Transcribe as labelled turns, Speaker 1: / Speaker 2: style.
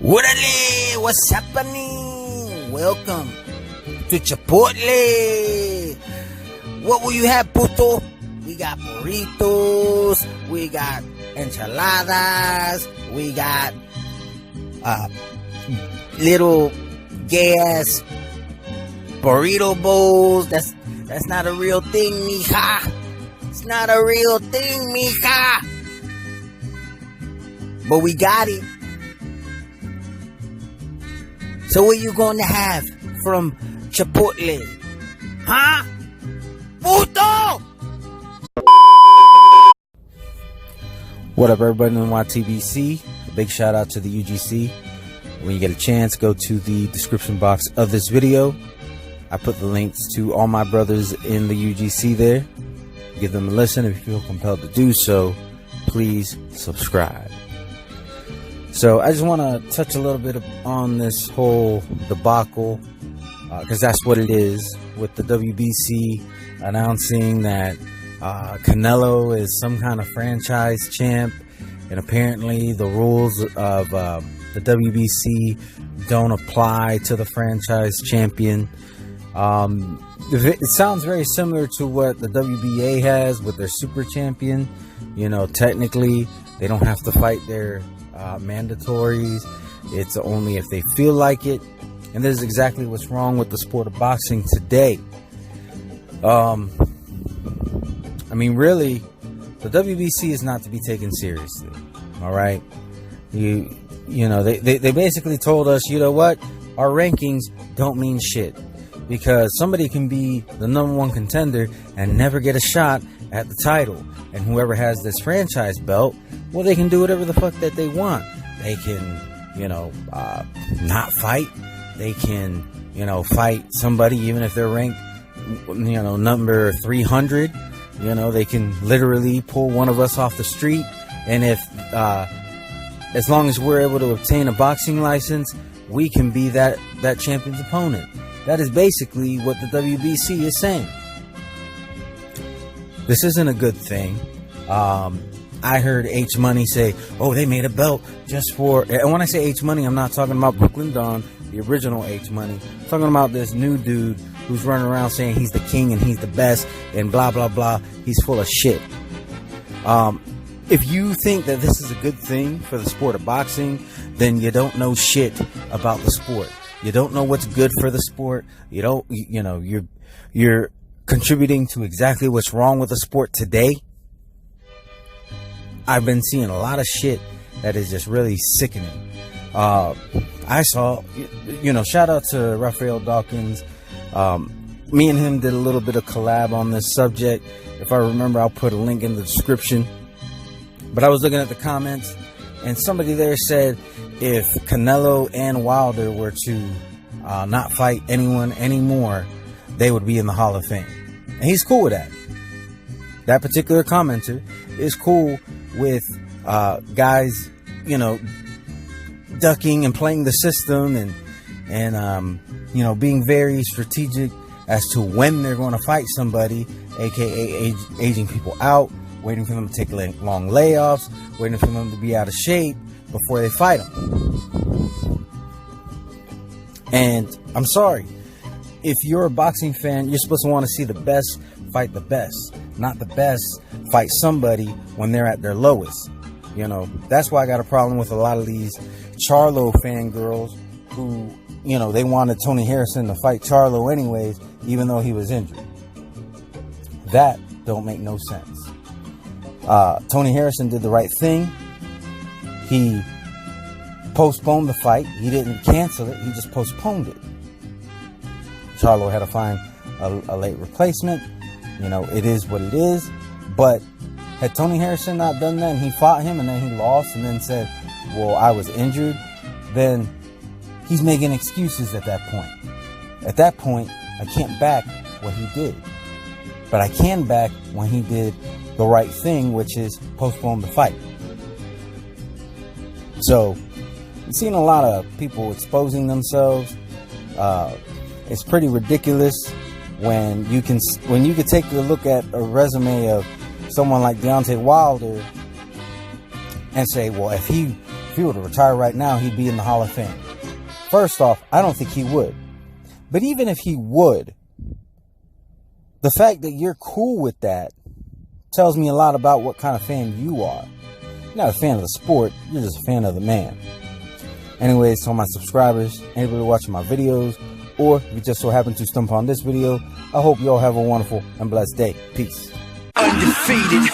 Speaker 1: Orale, what's happening? Welcome to Chipotle. What will you have, puto? We got burritos, we got enchiladas, we got little gas burrito bowls. That's not a real thing, mija. It's not a real thing, mija. But we got it. So what you gonna have from Chipotle? Huh? Puto! What up, everybody in YTBC? A big shout out to the UGC. When you get a chance, go to the description box of this video. I put the links to all my brothers in the UGC there. Give them a listen. If you feel compelled to do so, please subscribe. So I just want to touch a little bit on this whole debacle, because that's what it is, with the WBC announcing that Canelo is some kind of franchise champ, and apparently the rules of the WBC don't apply to the franchise champion. It sounds very similar to what the WBA has with their super champion. You know, technically they don't have to fight their mandatories. It's only if they feel like it, and this is exactly what's wrong with the sport of boxing today. I mean, really, the WBC is not to be taken seriously. All right, you know, they basically told us, you know what, our rankings don't mean shit, because somebody can be the #1 contender and never get a shot at the title, and whoever has this franchise belt, well, they can do whatever the fuck that they want. They can, you know, not fight. They can, you know, fight somebody even if they're ranked, you know, number 300. You know, they can literally pull one of us off the street, and if as long as we're able to obtain a boxing license, we can be that champion's opponent. That is basically what the WBC is saying. This isn't a good thing. I heard H Money say, oh, they made a belt just for, and when I say H Money, I'm not talking about Brooklyn Dawn, the original H Money. I'm talking about this new dude who's running around saying he's the king and he's the best and blah, blah, blah. He's full of shit. If you think that this is a good thing for the sport of boxing, then you don't know shit about the sport. You don't know what's good for the sport. You don't, you know, you're contributing to exactly what's wrong with the sport today. I've been seeing a lot of shit that is just really sickening. I saw, you know, shout out to Raphael Dawkins. Me and him did a little bit of collab on this subject. If I remember, I'll put a link in the description. But I was looking at the comments, and somebody there said if Canelo and Wilder were to not fight anyone anymore, they would be in the Hall of Fame. And he's cool with that. That particular commenter is cool with guys, you know, ducking and playing the system and you know, being very strategic as to when they're going to fight somebody, aka aging people out, waiting for them to take long layoffs, waiting for them to be out of shape before they fight them. And I'm sorry, if you're a boxing fan, you're supposed to want to see the best fight the best, not the best fight somebody when they're at their lowest. You know, that's why I got a problem with a lot of these Charlo fangirls who, you know, they wanted Tony Harrison to fight Charlo anyways, even though he was injured. That don't make no sense. Tony Harrison did the right thing. He postponed the fight. He didn't cancel it. He just postponed it. Charlo had to find a late replacement. You know, it is what it is. But had Tony Harrison not done that and he fought him and then he lost and then said, well, I was injured, then he's making excuses at that point. At that point, I can't back what he did. But I can back when he did the right thing, which is postpone the fight. So, I've seen a lot of people exposing themselves. It's pretty ridiculous when you can take a look at a resume of someone like Deontay Wilder and say, well, if he If he were to retire right now, he'd be in the Hall of Fame. First off, I don't think he would. But even if he would, the fact that you're cool with that tells me a lot about what kind of fan you are. You're not a fan of the sport, you're just a fan of the man. Anyways, to all my subscribers, anybody watching my videos, or if you just so happen to stumble on this video, I hope you all have a wonderful and blessed day. Peace. Undefeated.